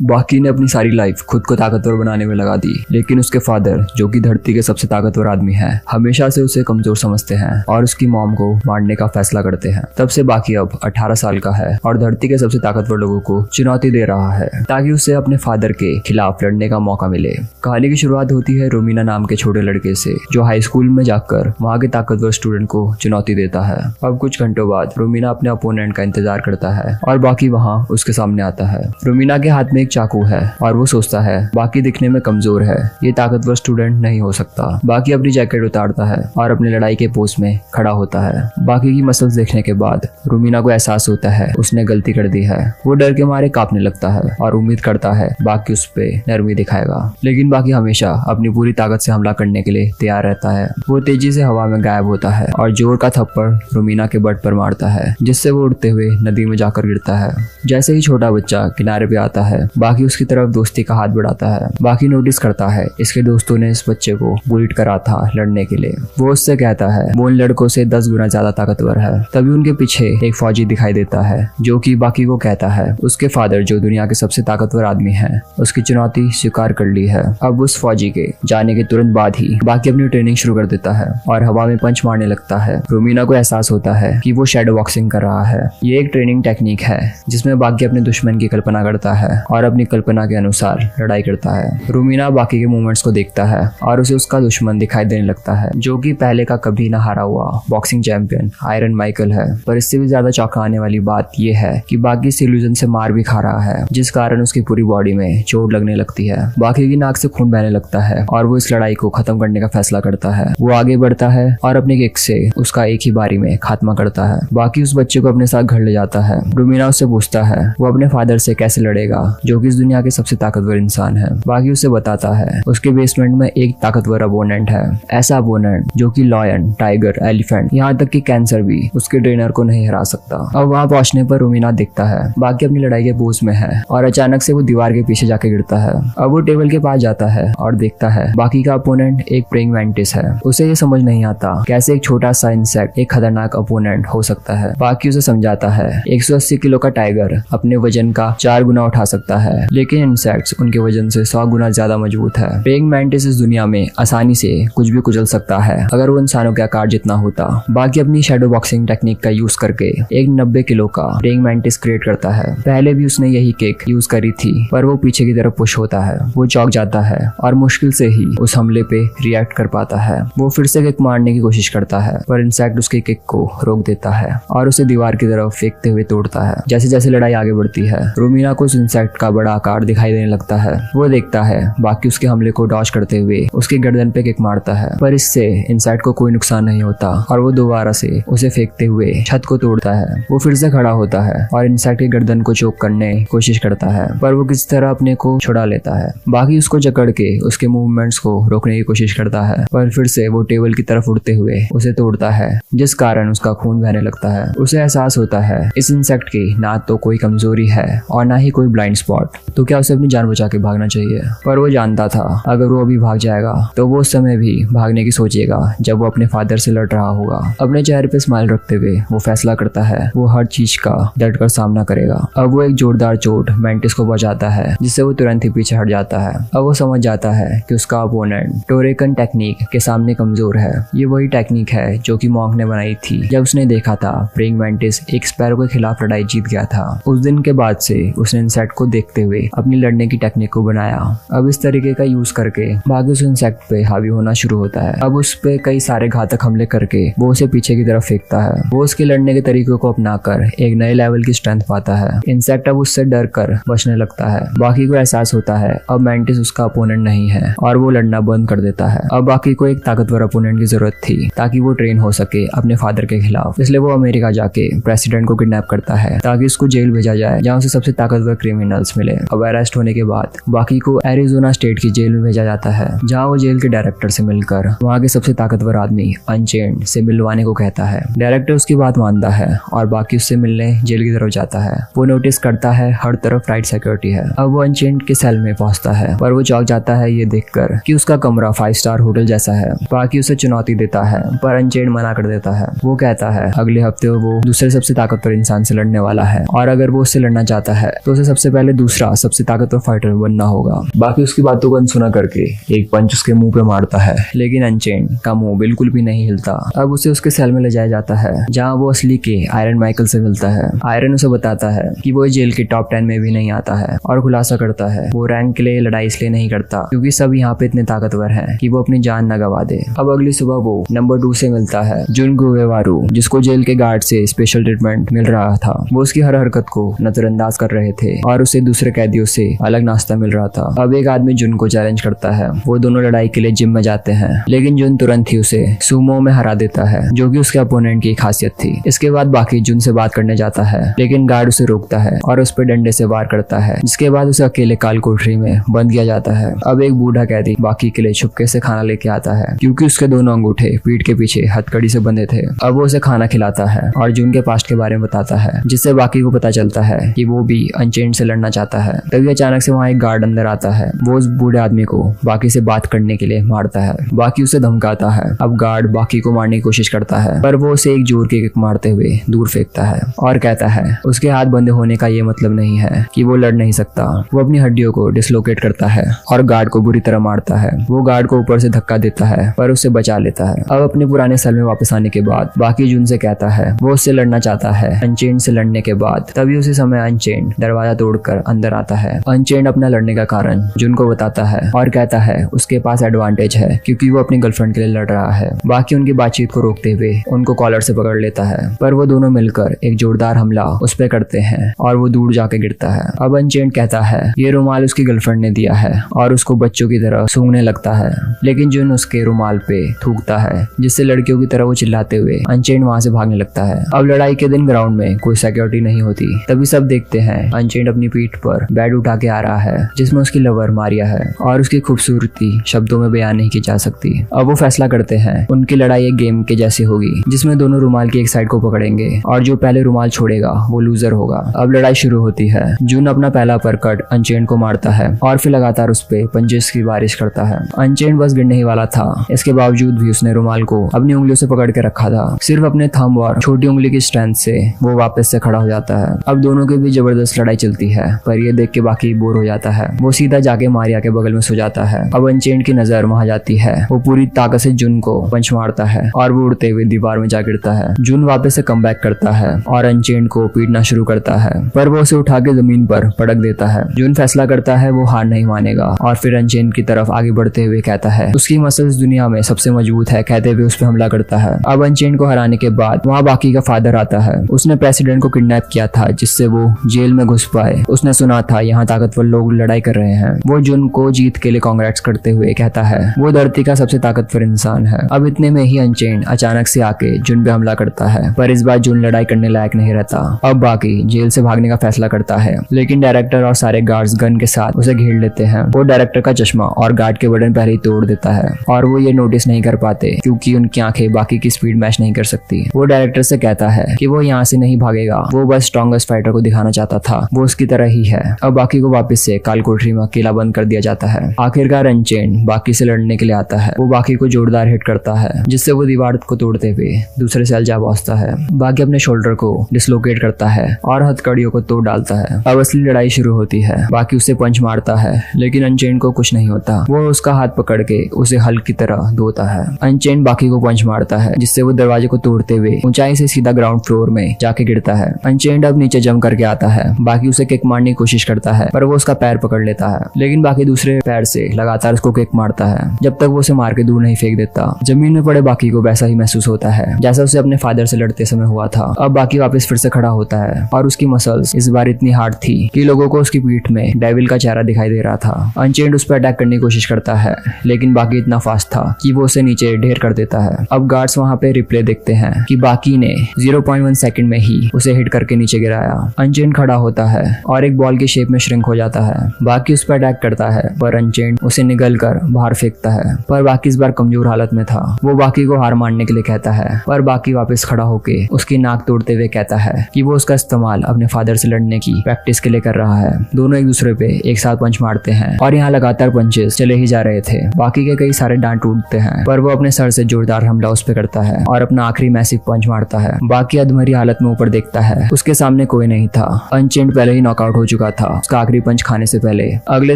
बाकी ने अपनी सारी लाइफ खुद को ताकतवर बनाने में लगा दी, लेकिन उसके फादर, जो कि धरती के सबसे ताकतवर आदमी हैं, हमेशा से उसे कमजोर समझते हैं और उसकी मॉम को मारने का फैसला करते हैं। तब से बाकी अब 18 साल का है और धरती के सबसे ताकतवर लोगों को चुनौती दे रहा है ताकि उसे अपने फादर के खिलाफ लड़ने का मौका मिले। कहानी की शुरुआत होती है रोमिना नाम के छोटे लड़के से, जो हाई स्कूल में जाकर वहाँ के ताकतवर स्टूडेंट को चुनौती देता है। अब कुछ घंटों बाद रोमिना अपने अपोनेंट का इंतजार करता है और बाकी वहाँ उसके सामने आता है। रोमिना के हाथ में एक चाकू है और वो सोचता है बाकी दिखने में कमजोर है, ये ताकतवर स्टूडेंट नहीं हो सकता। बाकी अपनी जैकेट उतारता है और अपनी लड़ाई के पोज में खड़ा होता है। बाकी की मसल्स देखने के बाद रोमिना को एहसास होता है उसने गलती कर दी है। वो डर के मारे कांपने लगता है और उम्मीद करता है बाकी उस पे नरमी दिखाएगा, लेकिन बाकी हमेशा अपनी पूरी ताकत से हमला करने के लिए तैयार रहता है। वो तेजी से हवा में गायब होता है और जोर का थप्पड़ रोमिना के बट पर मारता है, जिससे वो उड़ते हुए नदी में जाकर गिरता है। जैसे ही छोटा बच्चा किनारे पे आता है, बाकी उसकी तरफ दोस्ती का हाथ बढ़ाता है। बाकी नोटिस करता है इसके दोस्तों ने इस बच्चे को बुलेट करा था लड़ने के लिए। वो उससे कहता है वो उन लड़कों से 10 गुना ज्यादा ताकतवर है। तभी उनके पीछे एक फौजी दिखाई देता है, जो कि बाकी को कहता है उसके फादर, जो दुनिया के सबसे ताकतवर आदमी है, उसकी चुनौती स्वीकार कर ली है। अब उस फौजी के जाने के तुरंत बाद ही बाकी अपनी ट्रेनिंग शुरू कर देता है और हवा में पंच मारने लगता है। रोमिना को एहसास होता है कि वो शैडो बॉक्सिंग कर रहा है। ये एक ट्रेनिंग टेक्निक है जिसमें बाकी अपने दुश्मन की कल्पना करता है और अपनी कल्पना के अनुसार लड़ाई करता है। रोमिना बाकी के मूवमेंट्स को देखता है और उसे उसका दुश्मन दिखाई देने लगता है, जो कि पहले का कभी न हारा हुआ बॉक्सिंग चैंपियन आयरन माइकल है। पर इससे भी ज्यादा चौंकाने वाली बात यह है कि बाकी इस इल्यूजन से मार भी खा रहा है, जिस कारण उसकी पूरी बॉडी में चोट लगने लगती है। बाकी की नाक से खून बहने लगता है और वो इस लड़ाई को खत्म करने का फैसला करता है। वो आगे बढ़ता है और अपने किक से उसका एक ही बारी में खात्मा करता है। बाकी उस बच्चे को अपने साथ घर ले जाता है। रोमिना उससे पूछता है वो अपने फादर से कैसे लड़ेगा, जो कि इस दुनिया के सबसे ताकतवर इंसान है। बाकी उसे बताता है उसके बेसमेंट में एक ताकतवर अपोनेंट है, ऐसा अपोनेंट जो कि लॉयन, टाइगर, एलिफेंट, यहाँ तक कि कैंसर भी उसके ट्रेनर को नहीं हरा सकता। अब वहाँ पहुंचने पर रोमिना दिखता है बाकी अपनी लड़ाई के पोज में है और अचानक से वो दीवार के पीछे जाके गिरता है। अब वो टेबल के पास जाता है और देखता है बाकी का अपोनेंट एक प्रेइंग मैंटिस है। उसे ये समझ नहीं आता कैसे एक छोटा सा इंसेक्ट एक खतरनाक अपोनेंट हो सकता है। बाकी उसे समझाता है 180 किलो का टाइगर अपने वजन का 4 गुना उठा सकता है, लेकिन इंसेक्ट्स उनके वजन से 100 गुना ज्यादा मजबूत है। प्रेइंग मैंटिस इस दुनिया में आसानी से कुछ भी कुचल सकता है अगर वो इंसानों के आकार जितना होता। बाकी अपनी शैडो बॉक्सिंग टेक्निक का यूज करके एक 90 किलो का प्रेइंग मैंटिस क्रिएट करता है। पहले भी उसने यही किक यूज करी थी, पर वो पीछे की तरफ पुश होता है। वो चौंक जाता है और मुश्किल से ही उस हमले पे रिएक्ट कर पाता है। वो फिर से किक मारने की कोशिश करता है, पर इंसेक्ट उसके किक को रोक देता है और उसे दीवार की तरफ फेंकते हुए तोड़ता है। जैसे जैसे लड़ाई आगे बढ़ती है, रोमिना को उस इंसेक्ट का बड़ा आकार दिखाई देने लगता है। वो देखता है बाकी उसके हमले को डॉज करते हुए उसकी गर्दन पे किक मारता है, पर इससे इंसेक्ट को कोई नुकसान नहीं होता और वो दोबारा से उसे फेंकते हुए छत को तोड़ता है। वो फिर से खड़ा होता है और इंसेक्ट की गर्दन को चोक करने की कोशिश करता है, पर वो किसी तरह अपने को छुड़ा लेता है। बाकी उसको जकड़ के उसके मूवमेंट्स को रोकने की कोशिश करता है, पर फिर से वो टेबल की तरफ उड़ते हुए उसे तोड़ता है, जिस कारण उसका खून बहने लगता है। उसे एहसास होता है इस इंसेक्ट की ना तो कोई कमजोरी है और ना ही कोई ब्लाइंड स्पॉट, तो क्या उसे अपनी जान बचा के भागना चाहिए। पर वो जानता था अगर वो अभी भाग जाएगा तो वो उस समय भी भागने की सोचेगा जब वो अपने फादर से लड़ रहा होगा। अपने चेहरे पे स्माइल रखते हुए वो फैसला करता है वो हर चीज का डट कर सामना करेगा। अब वो एक जोरदार चोट मैंटिस को बचाता है, जिससे वो तुरंत ही पीछे हट जाता है। अब वो समझ जाता है कि उसका अपोनेंट टोरेकन टेक्निक के सामने कमजोर है। ये वही टेक्निक है जो कि मॉन्क ने बनाई थी जब उसने देखा था प्रेइंग मैंटिस एक स्पैरो के खिलाफ लड़ाई जीत गया था। उस दिन के बाद से उसने इंसेक्ट को देखते हुए अपनी लड़ने की टेक्निक को बनाया। अब इस तरीके का यूज करके बाकी उस इंसेक्ट पे हावी होना शुरू होता है। अब उस पे कई सारे घातक हमले करके वो उसे पीछे की तरफ फेंकता है। वो उसके लड़ने के तरीकों को अपनाकर एक नए लेवल की स्ट्रेंथ पाता है। इंसेक्ट अब उससे डर कर बचने लगता है। बाकी को एहसास होता है अब मैंटिस उसका अपोनेंट नहीं है और वो लड़ना बंद कर देता है। अब बाकी को एक ताकतवर अपोनेंट की जरूरत थी ताकि वो ट्रेन हो सके अपने फादर के खिलाफ। इसलिए वो अमेरिका जाके प्रेसिडेंट को किडनैप करता है ताकि उसको जेल भेजा जाए जहाँ उसे सबसे ताकतवर क्रिमिनल्स मिले। अब अरेस्ट होने के बाद बाकी को एरिजोना स्टेट की जेल में भेजा जाता है, जहाँ वो जेल के डायरेक्टर से मिलकर वहाँ के सबसे ताकतवर आदमी अनचेंड से मिलवाने को कहता है। डायरेक्टर उसकी बात मानता है और बाकी उससे मिलने जेल की तरफ जाता है। वो नोटिस करता है हर तरफ टाइट सिक्योरिटी है। अब वो अनचेंड के सेल में पहुंचता है, पर वो चौंक जाता है ये देखकर कि उसका कमरा 5 स्टार होटल जैसा है। बाकी उसे चुनौती देता है, पर अनचेंड मना कर देता है। वो कहता है अगले हफ्ते वो दूसरे सबसे ताकतवर इंसान से लड़ने वाला है और अगर वो उससे लड़ना चाहता है तो उसे सबसे पहले दूसरे दूसरा सबसे ताकतवर फाइटर बनना होगा। बाकी उसकी बातों को अनसुना करके एक पंच उसके मुंह पे मारता है, लेकिन अनचेन का मुंह बिल्कुल भी नहीं हिलता। अब उसे उसके सेल में ले जाया जाता है, जहाँ वो असली के आयरन माइकल से मिलता है। आयरन उसे बताता है कि वो जेल के टॉप 10 में भी नहीं आता है और खुलासा करता है वो रैंक के लिए लड़ाई इसलिए नहीं करता क्योंकि सब यहाँ पे इतने ताकतवर हैं कि वो अपनी जान न गवा दे। अब अगली सुबह वो नंबर 2 से मिलता है, जुनगो उएवारू, जिसको जेल के गार्ड से स्पेशल ट्रीटमेंट मिल रहा था। वो उसकी हर हरकत को नजरअंदाज कर रहे थे और उसे दूसरे कैदियों से अलग नाश्ता मिल रहा था। अब एक आदमी जुन को चैलेंज करता है। वो दोनों लड़ाई के लिए जिम में जाते हैं, लेकिन जुन तुरंत ही उसे सुमो में हरा देता है, जो कि उसके अपोनेंट की खासियत थी। इसके बाद बाकी जुन से बात करने जाता है, लेकिन गार्ड उसे रोकता है और उस पर डंडे से वार करता है, जिसके बाद उसे अकेले काल कोठरी में बंद किया जाता है। अब एक बूढ़ा कैदी बाकी के लिए छुपके से खाना लेके आता है, क्योंकि उसके दोनों अंगूठे पीठ के पीछे हथकड़ी से बंधे थे। अब वो उसे खाना खिलाता है और जुन के पास्ट के बारे में बताता है, जिससे बाकी को पता चलता है कि वो भी अनचेन से लड़ना चाहता है। तभी अचानक से वहाँ एक गार्ड अंदर आता है। वो उस बूढ़े आदमी को बाकी से बात करने के लिए मारता है। बाकी उसे धमकाता है। अब गार्ड बाकी को मारने की कोशिश करता है, पर वो उसे एक जोर की किक मारते हुए दूर फेंकता है और कहता है उसके हाथ बंधे होने का ये मतलब नहीं है कि वो लड़ नहीं सकता। वो अपनी हड्डियों को डिसलोकेट करता है और गार्ड को बुरी तरह मारता है। वो गार्ड को ऊपर से धक्का देता है, पर उसे बचा लेता है। अब अपने पुराने सेल में वापस आने के बाद बाकी जुन से कहता है वो उससे लड़ना चाहता है अनचेन से लड़ने के बाद। तभी उसी समय अनचेन दरवाजा तोड़कर अंदर आता है। अनचेन अपना लड़ने का कारण जुन को बताता है और कहता है उसके पास एडवांटेज है क्योंकि वो अपनी गर्लफ्रेंड के लिए लड़ रहा है। बाकी उनकी बातचीत को रोकते हुए उनको कॉलर से पकड़ लेता है, पर वो दोनों मिलकर एक जोरदार हमला उस पर करते हैं और वो दूर जाके गिरता है। अब अनचेन कहता है ये रुमाल उसकी गर्लफ्रेंड ने दिया है और उसको बच्चों की तरह सूंघने लगता है, लेकिन जुन उसके रुमाल पे थूकता है, जिससे लड़कियों की तरह वो चिल्लाते हुए अनचेन वहां से भागने लगता है। अब लड़ाई के दिन ग्राउंड में कोई सिक्योरिटी नहीं होती। तभी सब देखते हैं अनचेन अपनी पीठ पर बेड उठा के आ रहा है, जिसमें उसकी लवर मारिया है और उसकी खूबसूरती शब्दों में बयान नहीं की जा सकती। अब वो फैसला करते हैं उनकी लड़ाई एक गेम के जैसी होगी, जिसमें दोनों रुमाल की एक साइड को पकड़ेंगे और जो पहले रुमाल छोड़ेगा वो लूजर होगा। अब लड़ाई शुरू होती है। जुन अपना पहला परकट अनचेन को मारता है और फिर लगातार उस पे पंचेस की बारिश करता है। अनचेन बस गिरने ही वाला था, इसके बावजूद भी उसने रुमाल को अपनी उंगलियों से पकड़ के रखा था। सिर्फ अपने थंब और छोटी उंगली की स्ट्रेंथ से वो वापस से खड़ा हो जाता है। अब दोनों के बीच जबरदस्त लड़ाई चलती है, पर ये देख के बाकी बोर हो जाता है। वो सीधा जाके मारिया के बगल में सो जाता है। अब अनचेन की नजर वहां जाती है। वो पूरी ताकत से जुन को पंच मारता है और वो उड़ते हुए दीवार में जा गिरता है। जुन वापस से कमबैक करता है और अनचेन को पीटना शुरू करता है, पर वो उसे उठा के जमीन पर पटक देता है। जुन फैसला करता है वो हार नहीं मानेगा और फिर अनचेन की तरफ आगे बढ़ते हुए कहता है उसकी मसल्स दुनिया में सबसे मजबूत है, कहते हुए उस पर हमला करता है। अब अनचेन को हराने के बाद वहाँ बाकी का फादर आता है। उसने प्रेसिडेंट को किडनैप किया था, जिससे वो जेल में घुस पाए। उसने सुना था यहाँ ताकतवर लोग लड़ाई कर रहे हैं। वो जुन को जीत के लिए कांग्रेट्स करते हुए कहता है वो धरती का सबसे ताकतवर इंसान है। अब इतने में ही अनचेन अचानक से आके जुन पे हमला करता है, पर इस बार जुन लड़ाई करने लायक नहीं रहता। अब बाकी जेल से भागने का फैसला करता है, लेकिन डायरेक्टर और सारे गार्ड्स गन के साथ उसे घेर लेते हैं। वो डायरेक्टर का चश्मा और गार्ड के बटन पहले ही तोड़ देता है और वो ये नोटिस नहीं कर पाते क्योंकि उनकी आंखें बाकी की स्पीड मैच नहीं कर सकती। वो डायरेक्टर से कहता है कि वो यहाँ से नहीं भागेगा, वो बस स्ट्रॉन्गेस्ट फाइटर को दिखाना चाहता था, वो उसकी तरह ही है। अब बाकी को वापस से काल कोठरी में अकेला बंद कर दिया जाता है। आखिरकार अनचेन बाकी से लड़ने के लिए आता है। वो बाकी को जोरदार हिट करता है, जिससे वो दीवार को तोड़ते हुए दूसरे सेल जा पहुंचता है। बाकी अपने शोल्डर को डिसलोकेट करता है और हथकड़ियों को तोड़ डालता है। अब असली लड़ाई शुरू होती है। बाकी उसे पंच मारता है, लेकिन अनचेन को कुछ नहीं होता। वो उसका हाथ पकड़ के उसे हल की तरह धोता है। अनचेन बाकी को पंच मारता है, जिससे वो दरवाजे को तोड़ते हुए ऊंचाई से सीधा ग्राउंड फ्लोर में जाके गिरता है। अनचेन अब नीचे जंप करके आता है। बाकी उसे किक मारने की कोशिश करता है, पर वो उसका पैर पकड़ लेता है, लेकिन बाकी दूसरे पैर से लगातार उसको किक मारता है जब तक वो उसे मार के दूर नहीं फेंक देता। जमीन में पड़े बाकी को वैसा ही महसूस होता है जैसा उसे अपने फादर से लड़ते समय हुआ था। अब बाकी वापस फिर से खड़ा होता है और उसकी मसल्स इस बार इतनी हार्ड थी कि लोगों को उसकी पीठ में डेविल का चेहरा दिखाई दे रहा था। अनचेन उस पर अटैक करने की कोशिश करता है, लेकिन बाकी इतना फास्ट था कि वो उसे नीचे ढेर कर देता है। अब गार्ड्स वहाँ पे रिप्ले देखते हैं कि बाकी ने 0.1 सेकंड में ही उसे हिट करके नीचे गिराया। अनचेन खड़ा होता है और एक बॉल की शेप में श्रिंक हो जाता है। बाकी उस पर अटैक करता है, पर अनचेन उसे निगल कर बाहर फेंकता है। पर बाकी इस बार कमजोर हालत में था। वो बाकी को हार मानने के लिए कहता है, पर बाकी वापस खड़ा होके उसकी नाक तोड़ते हुए कहता है कि वो उसका इस्तेमाल अपने फादर से लड़ने की प्रैक्टिस के लिए कर रहा है। दोनों एक दूसरे पे एक साथ पंच मारते हैं और यहाँ लगातार पंचेस चले ही जा रहे थे। बाकी के कई सारे डांट टूटते हैं, पर वो अपने सर से जोरदार हमला उस पे करता है और अपना आखिरी मैसिव पंच मारता है। बाकी अधमरी हालत में ऊपर देखता है, उसके सामने कोई नहीं था। अनचेन पहले ही नॉकआउट हो चुका था उसका आखिरी पंच खाने से पहले। अगले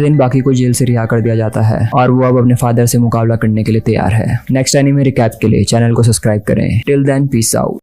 दिन बाकी को जेल से रिहा कर दिया जाता है और वो अब अपने फादर से मुकाबला करने के लिए तैयार है। नेक्स्ट एनीमे रिकैप के लिए चैनल को सब्सक्राइब करें। Till then peace out.